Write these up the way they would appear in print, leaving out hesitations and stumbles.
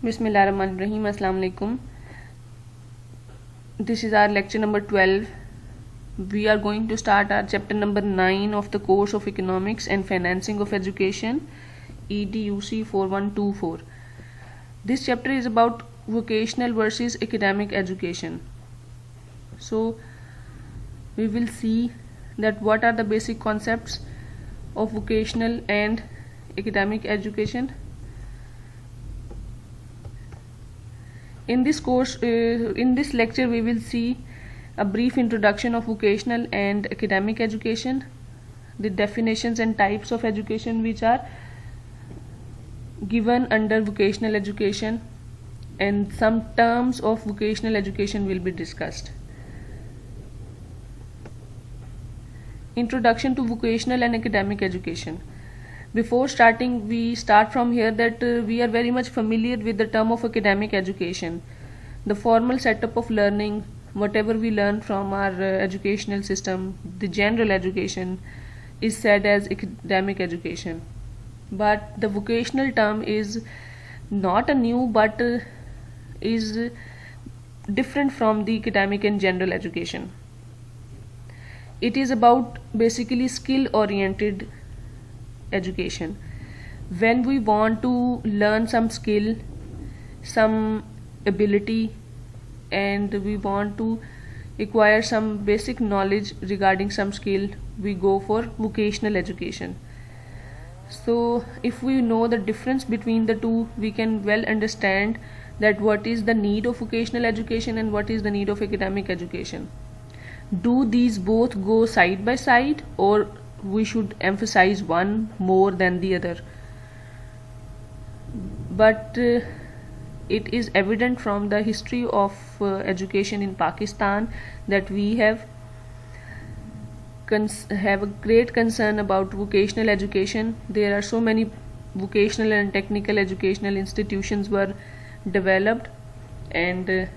Bismillahirrahmanirrahim. Assalamu alaikum. This is our lecture number 12. We are going to start our chapter number 9 of the course of Economics and Financing of Education, EDUC 4124. This chapter is about vocational versus academic education. So we will see that what are the basic concepts of vocational and academic education. In this course, in this lecture, we will see a brief introduction of vocational and academic education, the definitions and types of education which are given under vocational education, and some terms of vocational education will be discussed. Introduction to vocational and academic education. Before starting, we start from here that we are very much familiar with the term of academic education. The formal setup of learning, whatever we learn from our educational system, the general education, is said as academic education. But the vocational term is not a new but is different from the academic and general education. It is about basically skill oriented education. When we want to learn some skill, some ability, and we want to acquire some basic knowledge regarding some skill, we go for vocational education. So if we know the difference between the two, we can well understand that what is the need of vocational education and what is the need of academic education. Do these both go side by side, or we should emphasize one more than the other? But it is evident from the history of education in Pakistan that we have a great concern about vocational education. There are so many vocational and technical educational institutions were developed, and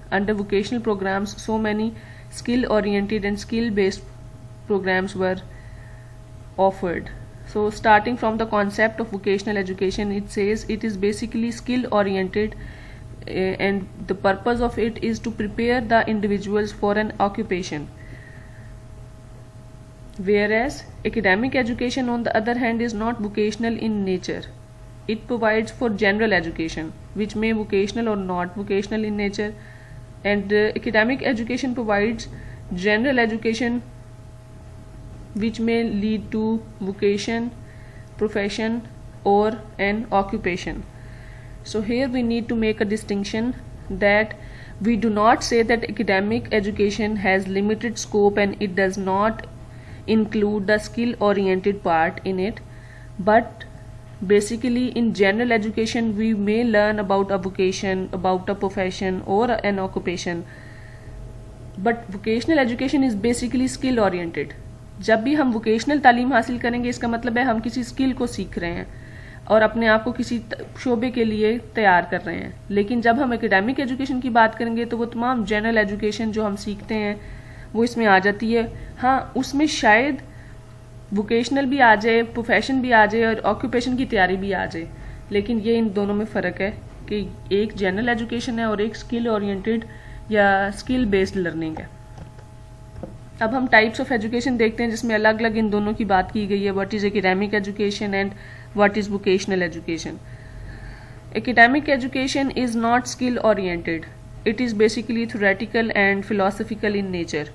under vocational programs so many skill oriented and skill based programs were offered. So starting from the concept of vocational education, it says it is basically skill oriented, and the purpose of it is to prepare the individuals for an occupation. Whereas academic education on the other hand is not vocational in nature. It provides for general education, which may vocational or not vocational in nature, and academic education provides general education which may lead to vocation, profession, or an occupation. So here we need to make a distinction that we do not say that academic education has limited scope and it does not include the skill oriented part in it, but basically in general education we may learn about a vocation, about a profession or an occupation, but vocational education is basically skill oriented. जब भी हम vocational तालीम हासिल करेंगे, इसका मतलब है हम किसी स्किल को सीख रहे हैं और अपने आप को किसी शोबे के लिए तैयार कर रहे हैं. लेकिन जब हम एकेडमिक एजुकेशन की बात करेंगे तो वो तमाम जनरल एजुकेशन जो हम सीखते हैं वो इसमें आ जाती है. हाँ, उसमें शायद वोकेशनल भी आ जाए, प्रोफेशन भी आ जाए और ऑक्यूपेशन की तैयारी भी आ जाए, लेकिन ये इन दोनों में फ़र्क है कि एक जनरल एजुकेशन है और एक स्किल ओरिएंटेड या स्किल बेस्ड लर्निंग है. अब हम टाइप्स ऑफ एजुकेशन देखते हैं जिसमें अलग अलग इन दोनों की बात की गई है, what is academic education and what is vocational education. Academic education is not skill oriented. It is basically theoretical and philosophical in nature.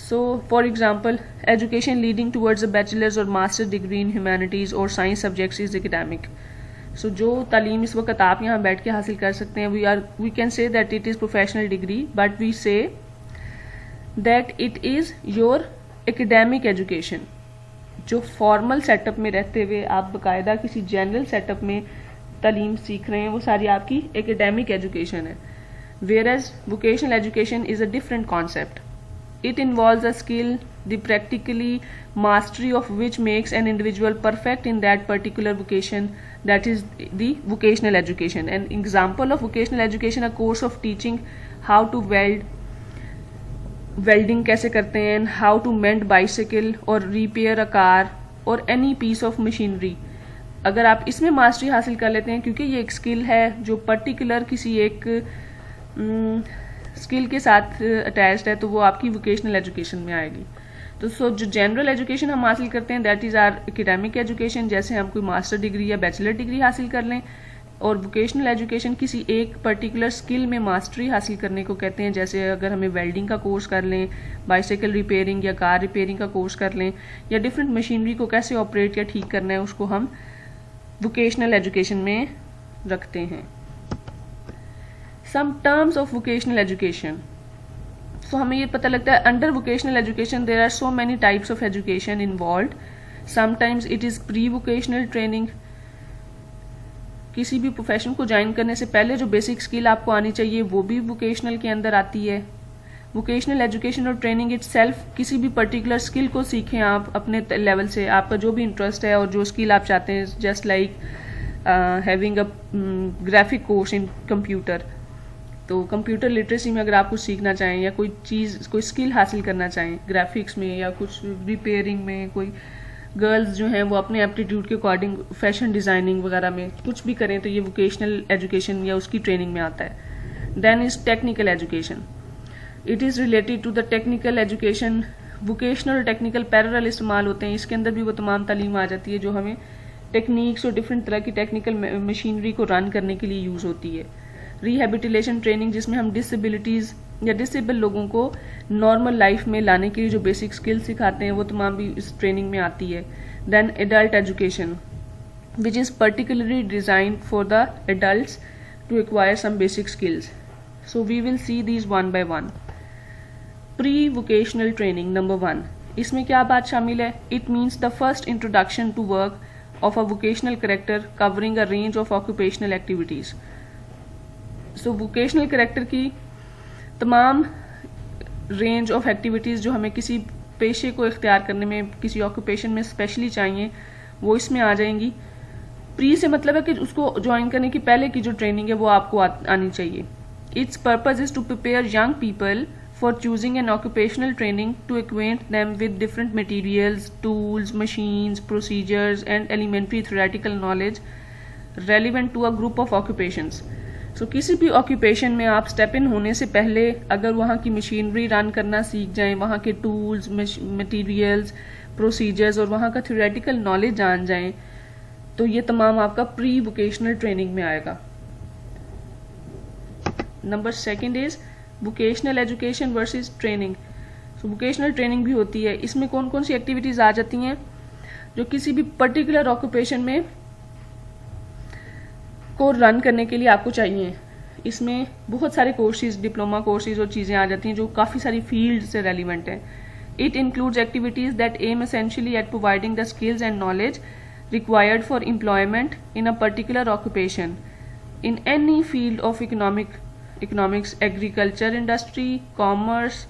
So, for example, education leading towards a bachelor's or master's degree in humanities or science subjects is academic. So, जो तालीम इस वक्त आप यहाँ बैठ के हासिल कर सकते हैं, we can say that it is professional degree, but we say that it is your academic education. जो फॉर्मल सेटअप में रहते हुए आप बाकायदा किसी जनरल सेटअप में तालीम सीख रहे हैं, वो सारी आपकी academic education है. Whereas vocational education is a different concept. It involves a skill, the practically mastery of which makes an individual perfect in that particular vocation. That is the vocational education. An example of vocational education, a course of teaching how to weld, welding कैसे करते हैं, how to mend bicycle or repair a car or any piece of machinery. अगर आप इसमें mastery हासिल कर लेते हैं, क्योंकि ये एक स्किल है जो पर्टिकुलर किसी एक स्किल के साथ अटैच्ड है, तो वो आपकी वोकेशनल एजुकेशन में आएगी। तो जो जनरल एजुकेशन हम हासिल करते हैं that is are academic education, जैसे हम कोई मास्टर डिग्री या बैचलर डिग्री हासिल कर लें। और वोकेशनल एजुकेशन किसी एक पर्टिकुलर स्किल में मास्टरी हासिल करने को कहते हैं, जैसे अगर हमें वेल्डिंग का कोर्स कर लें, बाइसाइकिल रिपेयरिंग या कार रिपेयरिंग का कोर्स कर लें, या डिफरेंट मशीनरी को कैसे ऑपरेट या ठीक करना है, उसको हम वोकेशनल एजुकेशन में रखते हैं। Some terms of vocational education. So हमें ये पता लगता है under vocational education there are so many types of education involved. Sometimes it is pre vocational training. किसी भी प्रोफेशन को ज्वाइन करने से पहले जो बेसिक स्किल आपको आनी चाहिए वो भी वोकेशनल के अंदर आती है। वोकेशनल एजुकेशन और ट्रेनिंग इटसेल्फ, किसी भी पर्टिकुलर स्किल को सीखें आप अपने लेवल से, आपका जो भी इंटरेस्ट है और जो स्किल आप चाहते हैं, just like having a graphic course in computer. तो कंप्यूटर लिटरेसी में अगर आप कुछ सीखना चाहें या कोई चीज़, कोई स्किल हासिल करना चाहें ग्राफिक्स में या कुछ रिपेयरिंग में, कोई गर्ल्स जो हैं वो अपने एप्टीट्यूड के अकॉर्डिंग फैशन डिज़ाइनिंग वगैरह में कुछ भी करें, तो ये वोकेशनल एजुकेशन या उसकी ट्रेनिंग में आता है। Then is technical education. It is related to the technical education. Vocational और टेक्निकल पैरेलल इस्तेमाल होते हैं, इसके अंदर भी वो तमाम तालीम आ जाती है जो हमें टेक्निक्स और डिफरेंट तरह की टेक्निकल मशीनरी को रन करने के लिए यूज़ होती है। रिहेबिलिटेशन ट्रेनिंग, जिसमें हम डिसेबिलिटीज़ या डिसेबल लोगों को नॉर्मल लाइफ में लाने के लिए जो बेसिक स्किल्स सिखाते हैं वो तमाम भी इस ट्रेनिंग में आती है। Then adult education which is particularly designed for the adults to acquire some basic skills. So we will see these one by one. Pre vocational training number 1, इसमें क्या बात शामिल है? It means the first introduction to work of a vocational character covering a range of occupational activities. So vocational character की तमाम range of activities जो हमें किसी पेशे को इख्तियार करने में, किसी ऑक्यूपेशन में स्पेशली चाहिए, वो इसमें आ जाएंगी। प्री से मतलब है कि उसको ज्वाइन करने की पहले की जो ट्रेनिंग है वो आपको आनी चाहिए। Its purpose is to prepare young people for choosing an occupational training to acquaint them with different materials, tools, machines, procedures and elementary theoretical knowledge relevant to a group of occupations. So किसी भी occupation में आप step in होने से पहले अगर वहाँ की मशीनरी रन करना सीख जाएं, वहाँ के tools, materials, procedures और वहाँ का theoretical knowledge जान जाएं, तो ये तमाम आपका प्री वोकेशनल ट्रेनिंग में आएगा। Number 2 is vocational education versus training. So vocational training भी होती है, इसमें कौन कौन सी एक्टिविटीज़ आ जाती हैं जो किसी भी पर्टिकुलर ऑक्यूपेशन में को रन करने के लिए आपको चाहिए। इसमें बहुत सारे कोर्सेज, डिप्लोमा कोर्सेज और चीज़ें आ जाती हैं जो काफ़ी सारी फील्ड से रेलिवेंट हैं। It includes activities that aim essentially at providing the skills and knowledge required for employment in a particular occupation in any field of economics, agriculture industry, commerce,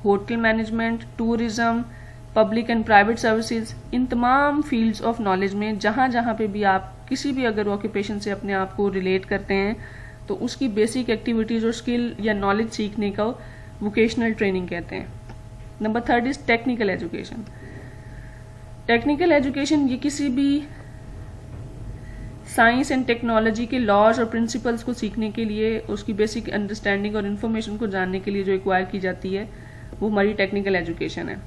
hotel management, tourism, public and private services. इन तमाम fields of knowledge में जहाँ जहाँ पे भी आप किसी भी अगर ऑक्यूपेशन से अपने आप को रिलेट करते हैं तो उसकी बेसिक एक्टिविटीज़ और स्किल या नॉलेज सीखने का वोकेशनल ट्रेनिंग कहते हैं। Number 3 is technical education. Technical education ये किसी भी साइंस एंड टेक्नोलॉजी के लॉज और प्रिंसिपल्स को सीखने के लिए, उसकी बेसिक अंडरस्टैंडिंग और इन्फॉर्मेशन को जानने के लिए जो एक्वायर की जाती है वो हमारी टेक्निकल एजुकेशन है।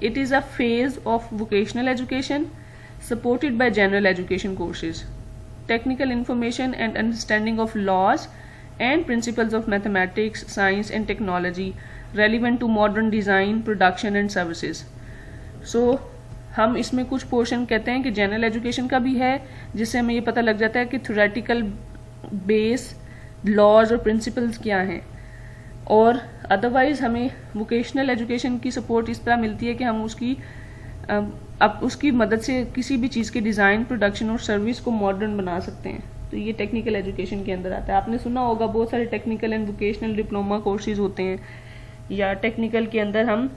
It is a phase of vocational education supported by general education courses. Technical information and understanding of laws and principles of mathematics, science and technology relevant to modern design, production and services. So हम इसमें कुछ portion कहते हैं कि general education का भी है, जिससे हमें ये पता लग जाता है कि थ्योरेटिकल बेस, लॉज और प्रिंसिपल्स क्या हैं। और अदरवाइज हमें वोकेशनल एजुकेशन की सपोर्ट इस तरह मिलती है कि हम उसकी मदद से किसी भी चीज़ के डिज़ाइन, प्रोडक्शन और सर्विस को मॉडर्न बना सकते हैं। तो ये टेक्निकल एजुकेशन के अंदर आता है। आपने सुना होगा बहुत सारे technical and vocational diploma courses होते हैं, या टेक्निकल के अंदर हम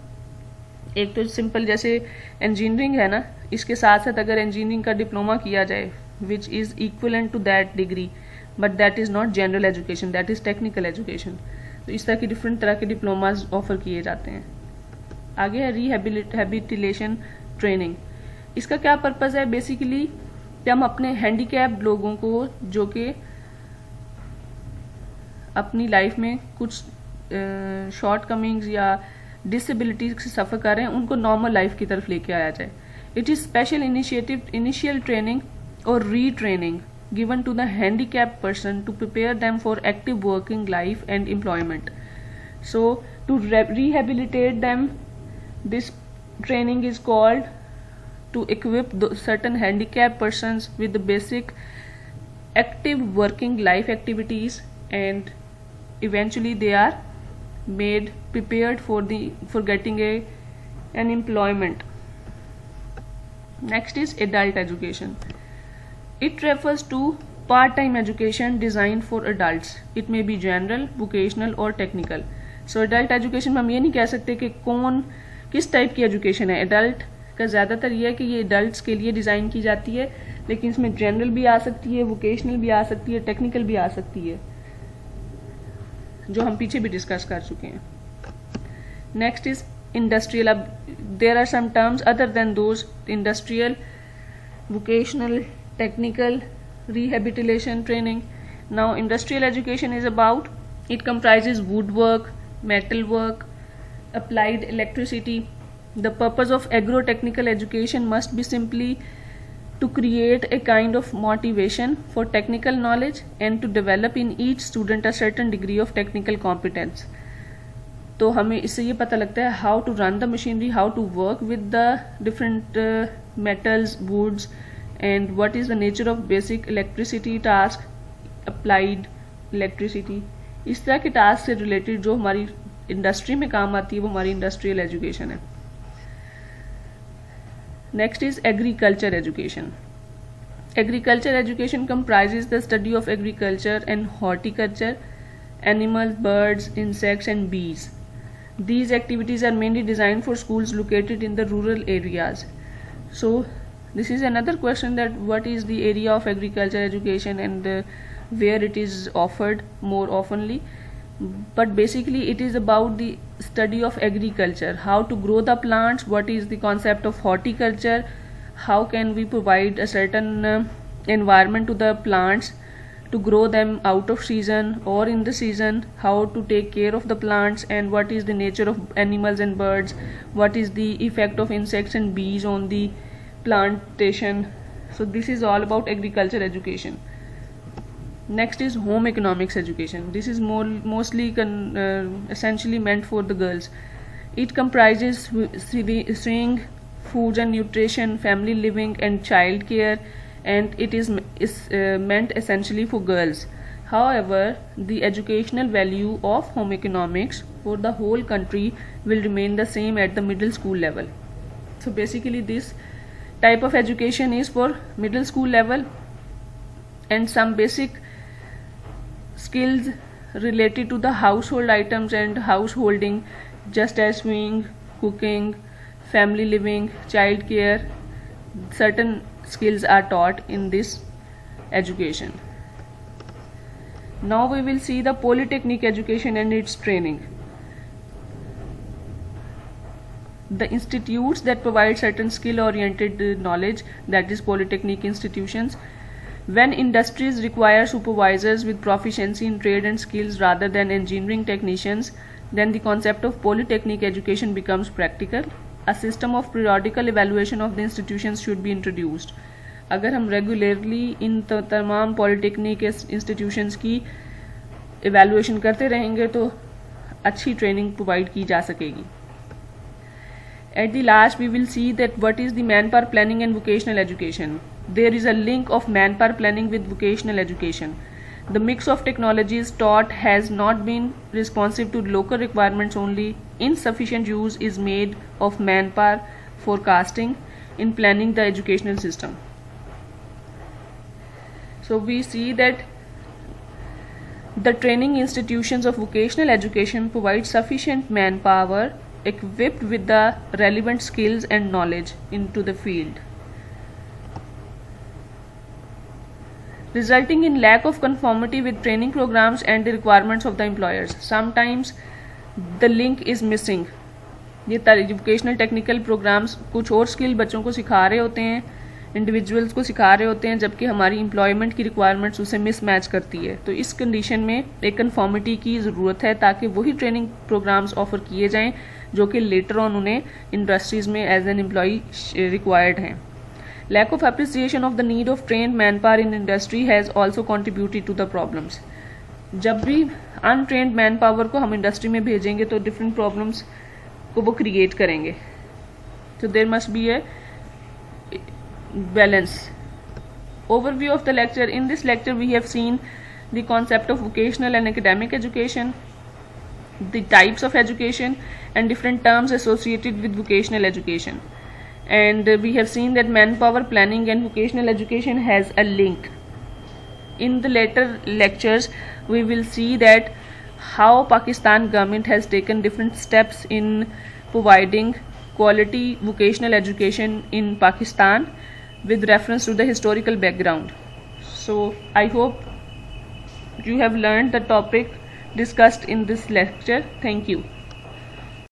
एक तो सिंपल जैसे इंजीनियरिंग है ना, इसके साथ साथ अगर इंजीनियरिंग का डिप्लोमा किया जाए which is equivalent to that degree, but that is not general education, that is technical education. तो इस तरह की डिफरेंट तरह के डिप्लोमाज ऑफर किए जाते हैं। आगे है रिहेबिलिटेशन ट्रेनिंग। इसका क्या पर्पज़ है? बेसिकली कि हम अपने हैंडीकैप्ड लोगों को जो कि अपनी लाइफ में कुछ शॉर्ट कमिंग्स या डिसेबिलिटीज से सफ़र कर रहे हैं उनको नॉर्मल लाइफ की तरफ लेके आया जाए. It is special initial training और retraining given to the handicapped person to prepare them for active working life and employment. So to rehabilitate them, this training is called to equip certain handicapped persons with the basic active working life activities, and eventually they are made prepared for getting an employment. Next is adult education. It refers to part-time education designed for adults. It may be general, vocational or technical. So adult education में हम ये नहीं कह सकते कि कौन किस type की एजुकेशन है. एडल्ट का ज़्यादातर ये है कि ये एडल्ट्स के लिए डिज़ाइन की जाती है, लेकिन इसमें जनरल भी आ सकती है, वोकेशनल भी आ सकती है, टेक्निकल भी आ सकती है, जो हम पीछे भी डिस्कस कर चुके हैं. Next is industrial. अब there are some terms other than those industrial, vocational, technical, rehabilitation training. Now industrial education is about, it comprises woodwork, metalwork, applied electricity. The purpose of agro-technical education must be simply to create a kind of motivation for technical knowledge and to develop in each student a certain degree of technical competence. तो हमें इससे ये पता लगता है how to run the machinery, how to work with the different metals, woods, and what is the nature of basic electricity task, applied electricity. इस तरह के टास्क से रिलेटेड जो हमारी इंडस्ट्री में काम आती है वो हमारी इंडस्ट्रियल एजुकेशन है. Next is agriculture education. Agriculture education comprises the study of agriculture and horticulture, animals, birds, insects and bees. These activities are mainly designed for schools located in the rural areas. So this is another question, that what is the area of agriculture education and where it is offered more oftenly. But basically it is about the study of agriculture, how to grow the plants, what is the concept of horticulture, how can we provide a certain environment to the plants to grow them out of season or in the season, how to take care of the plants, and what is the nature of animals and birds, what is the effect of insects and bees on the plantation. So this is all about agriculture education. Next is home economics education. This is mostly essentially meant for the girls. It comprises sewing, food and nutrition, family living and child care, and it is meant essentially for girls. However, the educational value of home economics for the whole country will remain the same at the middle school level. So basically this type of education is for middle school level, and some basic skills related to the household items and householding, just as sewing, cooking, family living, child care, certain skills are taught in this education. Now we will see the polytechnic education and its training. The institutes that provide certain skill oriented knowledge, that is polytechnic institutions. When industries require supervisors with proficiency in trade and skills rather than engineering technicians, then the concept of polytechnic education becomes practical. A system of periodical evaluation of the institutions should be introduced. अगर हम regularly in तमाम polytechnic institutions की evaluation करते रहेंगे तो अच्छी training provide की जा सकेगी. At the last, we will see that what is the manpower planning and vocational education. There is a link of manpower planning with vocational education. The mix of technologies taught has not been responsive to local requirements only. Insufficient use is made of manpower forecasting in planning the educational system. So we see that the training institutions of vocational education provide sufficient manpower equipped with the relevant skills and knowledge into the field, resulting in lack of conformity with training programs and the requirements of the employers. Sometimes the link is missing. ये vocational technical programmes कुछ और skill बच्चों को सिखा रहे होते हैं, individuals को सिखा रहे होते हैं, जबकि हमारी एम्प्लॉयमेंट की रिक्वायरमेंट्स उसे मिसमैच करती है। तो इस कंडीशन में एक कन्फॉर्मिटी की ज़रूरत है ताकि वही ट्रेनिंग प्रोग्राम्स ऑफर किए जाएं जो कि लेटर ऑन उन्हें इंडस्ट्रीज़ में एज एन एम्प्लॉई रिक्वायर्ड हैं। Lack of appreciation of the need of trained manpower in industry has also contributed to the problems. जब भी अनट्रेंड मैन पावर को हम इंडस्ट्री में भेजेंगे तो डिफरेंट प्रॉब्लम्स को वो क्रिएट करेंगे। तो there must be A balance. Overview of the lecture. In this lecture we have seen the concept of vocational and academic education, the types of education and different terms associated with vocational education, and we have seen that manpower planning and vocational education has a link. In the later lectures we will see that how Pakistan government has taken different steps in providing quality vocational education in Pakistan with reference to the historical background. So I hope you have learned the topic discussed in this lecture. Thank you.